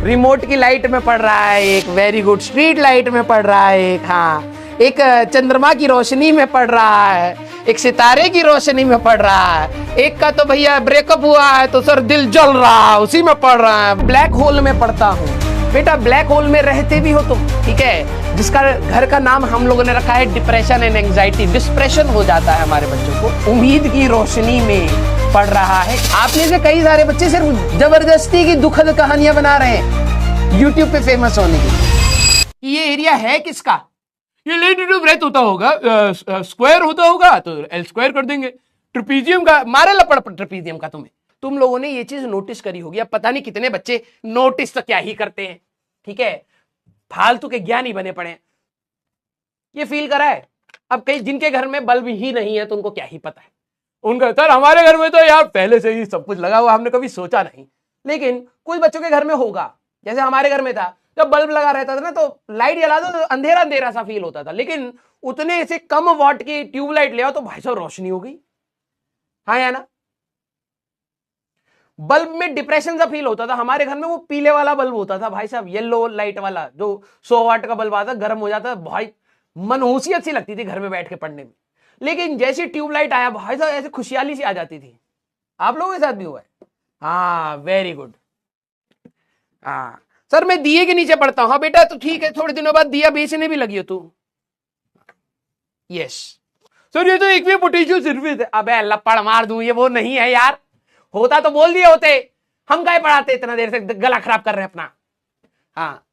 Remote की light में पड़ रहा है एक, वेरी गुड। स्ट्रीट लाइट में पड़ रहा है एक, हाँ। एक चंद्रमा की रोशनी में पड़ रहा है, एक सितारे की रोशनी में पड़ रहा है। एक का तो भैया ब्रेकअप हुआ है तो सर दिल जल रहा है, उसी में पड़ रहा है। ब्लैक होल में पड़ता हूँ बेटा, ब्लैक होल में रहते भी हो तुम, ठीक है, जिसका घर का नाम हम लोगों ने रखा है डिप्रेशन एंड एंजाइटी। डिस्प्रेशन हो जाता है हमारे बच्चों को। उम्मीद की रोशनी में पढ़ रहा है। आप में से कई सारे बच्चे सिर्फ जबरदस्ती की दुखद कहानियां बना रहे हैं यूट्यूब पे फेमस होने के लिए। ये एरिया है किसका? ये लेटिट्यूड ब्रेथ होता होगा, स्क्वायर होता होगा तो एल स्क्वायर कर देंगे। ट्रिपीजियम का मारे लपड़ ट्रिपीजियम का। तुम लोगों ने ये चीज नोटिस करी होगी। अब पता नहीं कितने बच्चे नोटिस तो क्या ही करते हैं, ठीक है, फालतू के ज्ञानी बने पड़े हैं। ये फील करा है अब कई जिनके घर में बल्ब ही नहीं है तो उनको क्या ही पता है। उनका सर हमारे घर में तो यार पहले से ही सब कुछ लगा हुआ, हमने कभी सोचा नहीं। लेकिन कुछ बच्चों के घर में होगा, जैसे हमारे घर में था, जब बल्ब लगा रहता था ना तो लाइट जला दो तो अंधेरा अंधेरा सा फील होता था। लेकिन उतने से कम वॉट की ट्यूबलाइट ले आओ तो भाई साहब रोशनी हो गई। हाँ या ना? बल्ब में डिप्रेशन सा फील होता था। हमारे घर में वो पीले वाला बल्ब होता था भाई साहब, येलो लाइट वाला, जो 100 वाट का बल्ब आता, गर्म हो जाता भाई, मनहूसियत सी लगती थी घर में बैठ के पढ़ने में। लेकिन जैसी ट्यूबलाइट आया भाई साहब ऐसे खुशहाली सी आ जाती थी। आप लोगों के साथ भी हुआ है? हाँ वेरी गुड। हाँ सर मैं दिए के नीचे पढ़ता हूँ। हाँ बेटा तो ठीक है, थोड़े दिनों बाद दिया बेचने भी लगी हो तू। यस सर ये तो एक भी पोटेंशियल सर्विस है। अबे अल्लाह पढ़ मार दूं, ये वो नहीं है यार। होता तो बोल दिए होते, हम काय पढ़ाते इतना देर से, गला खराब कर रहे हैं अपना। हाँ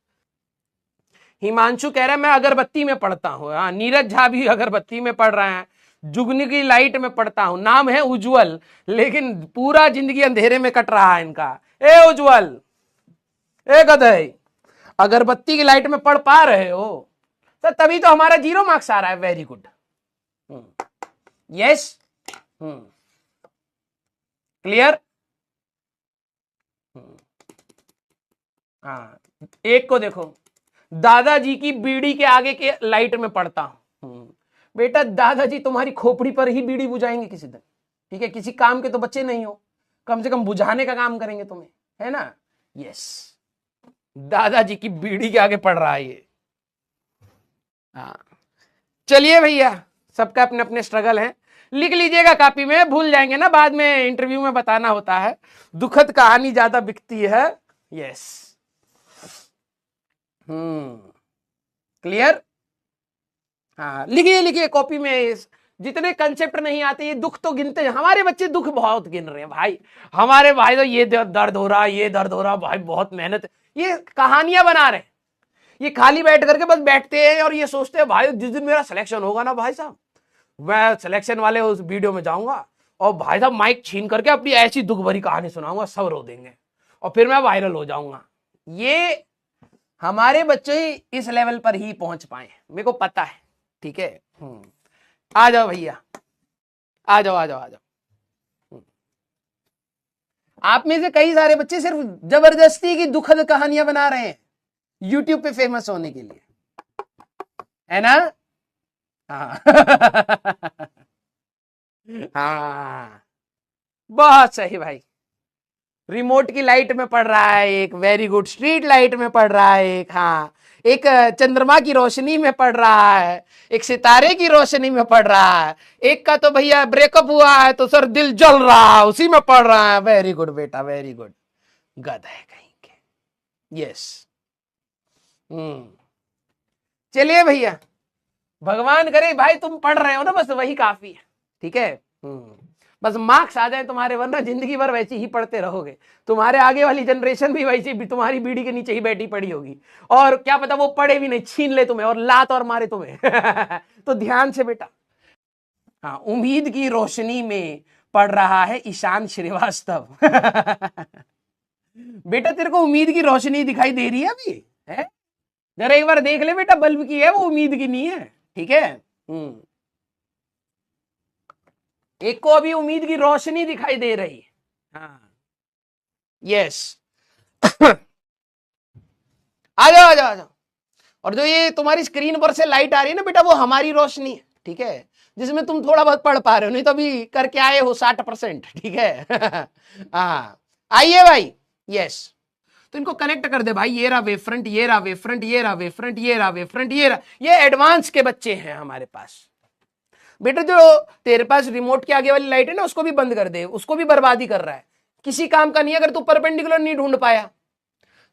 हिमांशु कह रहा है मैं अगरबत्ती में पढ़ता हूँ। हाँ नीरज झा भी अगरबत्ती में पढ़ रहे हैं। जुगनी की लाइट में पढ़ता हूँ। नाम है उज्जवल, लेकिन पूरा जिंदगी अंधेरे में कट रहा है इनका। ए उज्जवल, ए गधे, अगरबत्ती की लाइट में पढ़ पा रहे हो तो तभी तो हमारा 0 मार्क्स आ रहा है। Very good. Yes clear. हाँ एक को देखो, दादाजी की बीड़ी के आगे के लाइट में पढ़ता हूं। बेटा दादाजी तुम्हारी खोपड़ी पर ही बीड़ी बुझाएंगे किसी दिन, ठीक है, किसी काम के तो बच्चे नहीं हो, कम से कम बुझाने का काम करेंगे तुम्हें, है ना? यस दादाजी की बीड़ी के आगे पढ़ रहा है ये। हाँ चलिए भैया, सबका अपने अपने स्ट्रगल है। लिख लीजिएगा कॉपी में, भूल जाएंगे ना बाद में, इंटरव्यू में बताना होता है। दुखद कहानी ज्यादा बिकती है। Yes clear. हाँ लिखिए लिखिए कॉपी में। जितने कंसेप्ट नहीं आते ये दुख तो गिनते हैं। हमारे बच्चे दुख बहुत गिन रहे हैं भाई। हमारे भाई तो ये दर्द हो रहा, ये दर्द हो रहा भाई, बहुत मेहनत। ये कहानियां बना रहे हैं। ये खाली बैठ करके बस बैठते हैं और ये सोचते हैं भाई जिस दिन मेरा सिलेक्शन होगा ना भाई साहब, मैं सिलेक्शन वाले उस वीडियो में जाऊंगा और भाई साहब माइक छीन करके अपनी ऐसी दुख भरी कहानी सुनाऊंगा, सब रो देंगे और फिर मैं वायरल हो जाऊंगा। ये हमारे बच्चे इस लेवल पर ही पहुंच पाए, मेरे को पता है, ठीक है। आ जाओ भैया, आ जाओ आ जाओ आ जाओ। आप में से कई सारे बच्चे सिर्फ जबरदस्ती की दुखद कहानियां बना रहे हैं यूट्यूब पे फेमस होने के लिए, है ना? हाँ हाँ बहुत सही भाई। रिमोट की लाइट में पड़ रहा है एक, वेरी गुड। स्ट्रीट लाइट में पड़ रहा है एक, हाँ। एक चंद्रमा की रोशनी में पड़ रहा है, एक सितारे की रोशनी में पड़ रहा है। एक का तो भैया ब्रेकअप हुआ है तो सर दिल जल रहा है, उसी में पड़ रहा है। वेरी गुड बेटा वेरी गुड। गधा है कहीं के। यस चलिए भैया, भगवान करे भाई तुम पढ़ रहे हो ना, बस वही काफी है, ठीक है। बस मार्क्स आ जाए तुम्हारे, वरना जिंदगी भर वैसे ही पढ़ते रहोगे। तुम्हारे आगे वाली जनरेशन भी वैसे भी तुम्हारी बीड़ी के नीचे ही बैठी पड़ी होगी, और क्या पता वो पढ़े भी नहीं, छीन ले तुम्हें और लात और मारे तुम्हें तो ध्यान से बेटा। हाँ उम्मीद की रोशनी में पढ़ रहा है ईशान श्रीवास्तव बेटा तेरे को उम्मीद की रोशनी दिखाई दे रही है अभी? है जरा एक बार देख ले बेटा, बल्ब की है वो, उम्मीद की नहीं है, ठीक है। एक को अभी उम्मीद की रोशनी दिखाई दे रही है। हाँ यस आ जाओ आ जाओ आ जाओ। और जो ये तुम्हारी स्क्रीन पर से लाइट आ रही है ना बेटा, वो हमारी रोशनी है, ठीक है, जिसमें तुम थोड़ा बहुत पढ़ पा रहे हो, नहीं तो अभी करके आए हो 60%, ठीक है हाँ आइए भाई। यस तो इनको कनेक्ट कर दे भाई, ये रहा वेव फ्रंट, ये रहा वेव फ्रंट, ये रहा वेव फ्रंट, ये रहा वेव फ्रंट, ये रहा, ये एडवांस के बच्चे हैं हमारे पास। बेटा जो तेरे पास रिमोट के आगे वाली लाइट है ना, उसको भी बंद कर दे, उसको भी बर्बादी कर रहा है, किसी काम का नहीं। अगर तू परपेंडिकुलर नहीं ढूंढ पाया,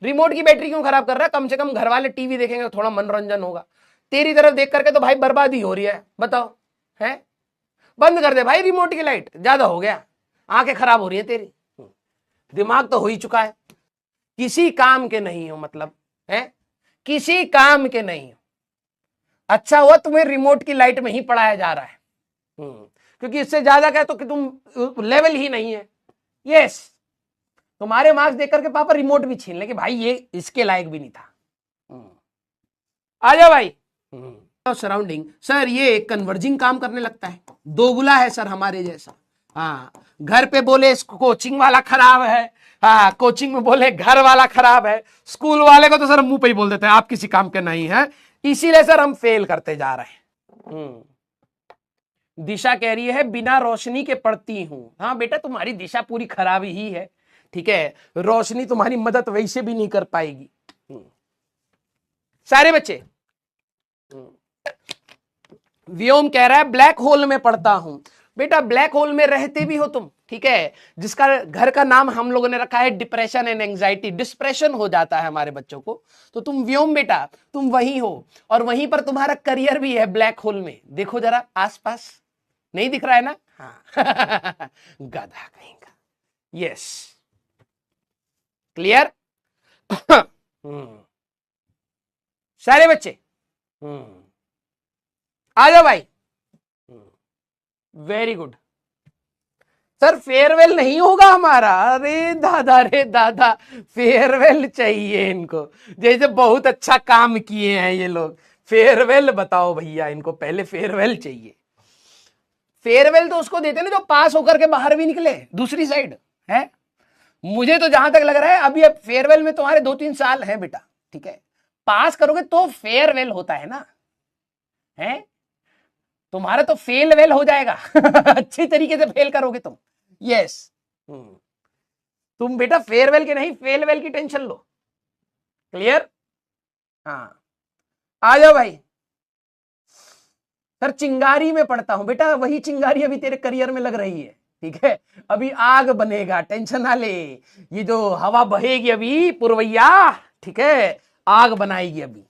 रिमोट की बैटरी क्यों खराब कर रहा है? कम से कम घर वाले टीवी देखेंगे, थोड़ा मनोरंजन होगा। तेरी तरफ देख करके तो भाई बर्बादी हो रही है, बताओ है। बंद कर दे भाई रिमोट की लाइट, ज्यादा हो गया, आंखें खराब हो रही है तेरी, दिमाग तो हो ही चुका है। किसी काम के नहीं हो, मतलब है किसी काम के नहीं हो। अच्छा हुआ तुम्हें रिमोट की लाइट में ही पढ़ाया जा रहा है, क्योंकि इससे ज्यादा क्या तो कि तुम लेवल ही नहीं है। यस, तुम्हारे मार्क्स देख करके पापा रिमोट भी छीन लेंगे, भाई ये इसके लायक भी नहीं था। आ जाओ भाई। सराउंडिंग सर ये कन्वर्जिंग काम करने लगता है, दोगुला है सर हमारे जैसा। हाँ, घर पे बोले कोचिंग वाला खराब है, हाँ कोचिंग में बोले घर वाला खराब है, स्कूल वाले को तो सर मुंह पे ही बोल देते हैं आप किसी काम के नहीं है, इसीलिए सर हम फेल करते जा रहे हैं। दिशा कह रही है बिना रोशनी के पढ़ती हूं। हाँ बेटा तुम्हारी दिशा पूरी खराब ही है, ठीक है, रोशनी तुम्हारी मदद वैसे भी नहीं कर पाएगी। सारे बच्चे, व्योम कह रहा है ब्लैक होल में पढ़ता हूं। बेटा ब्लैक होल में रहते भी हो तुम, ठीक है, जिसका घर का नाम हम लोगों ने रखा है डिप्रेशन एंड एंजाइटी, डिस्प्रेशन हो जाता है हमारे बच्चों को, तो तुम व्योम बेटा तुम वही हो, और वहीं पर तुम्हारा करियर भी है ब्लैक होल में। देखो जरा आसपास, नहीं दिख रहा है ना? हाँ गधा कहीं का। Yes, clear? सारे बच्चे आ जाओ भाई। वेरी गुड सर, फेयरवेल नहीं होगा हमारा? अरे दादा रे दादा, फेयरवेल चाहिए इनको, जैसे बहुत अच्छा काम किए हैं ये लोग। फेयरवेल बताओ भैया इनको, पहले फेयरवेल चाहिए। फेयरवेल तो उसको देते ना जो पास होकर के बाहर भी निकले दूसरी साइड है। मुझे तो जहां तक लग रहा है अभी अब फेयरवेल में तुम्हारे 2-3 साल है बेटा, ठीक है, पास करोगे तो फेयरवेल होता है ना, है तुम्हारा तो फेल वेल हो जाएगा अच्छी तरीके से फेल करोगे तुम। यस, तुम बेटा फेयरवेल के नहीं फेलवेल की टेंशन लो। क्लियर? हाँ, आ जाओ भाई। सर चिंगारी में पढ़ता हूं। बेटा वही चिंगारी अभी तेरे करियर में लग रही है, ठीक है, अभी आग बनेगा, टेंशन ना ले। ये जो हवा बहेगी अभी पुरवैया, ठीक है, आग बनाएगी अभी।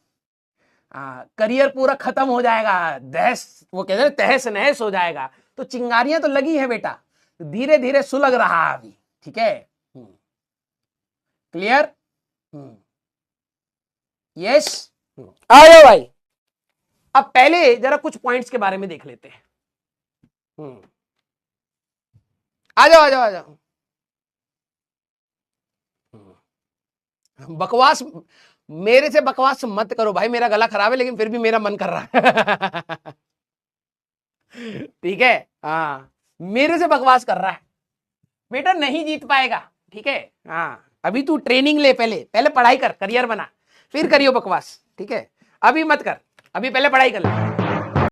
करियर पूरा खत्म हो जाएगा, दहस, वो कहते हैं तहस नहस हो जाएगा। तो चिंगारियां तो लगी है बेटा, धीरे धीरे सुलग रहा है अभी, ठीक है। क्लियर? यस, आ जाओ भाई। अब पहले जरा कुछ पॉइंट्स के बारे में देख लेते हैं। आ जाओ आ जाओ आ जाओ। बकवास मेरे से बकवास मत करो भाई, मेरा गला खराब है लेकिन फिर भी मेरा मन कर रहा है ठीक है, हाँ मेरे से बकवास कर रहा है बेटा, नहीं जीत पाएगा, ठीक है। हाँ अभी तू ट्रेनिंग ले, पहले पहले पढ़ाई कर, करियर बना, फिर करियो बकवास, ठीक है। अभी मत कर, अभी पहले पढ़ाई कर ले।